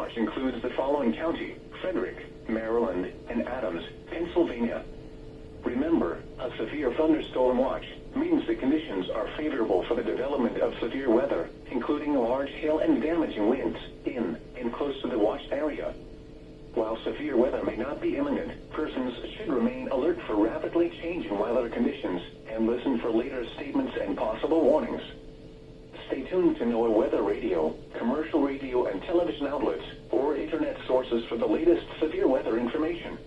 watch includes the following county: Frederick, Maryland, and Adams, Pennsylvania. Remember, a severe thunderstorm watch means the conditions are favorable for the development of severe weather, including large hail and damaging winds in and close to the watched area. While severe weather may not be imminent, persons should remain alert for rapidly changing weather conditions and listen for later statements and possible warnings. Stay tuned to NOAA weather radio, commercial radio and television outlets, or internet sources for the latest severe weather information.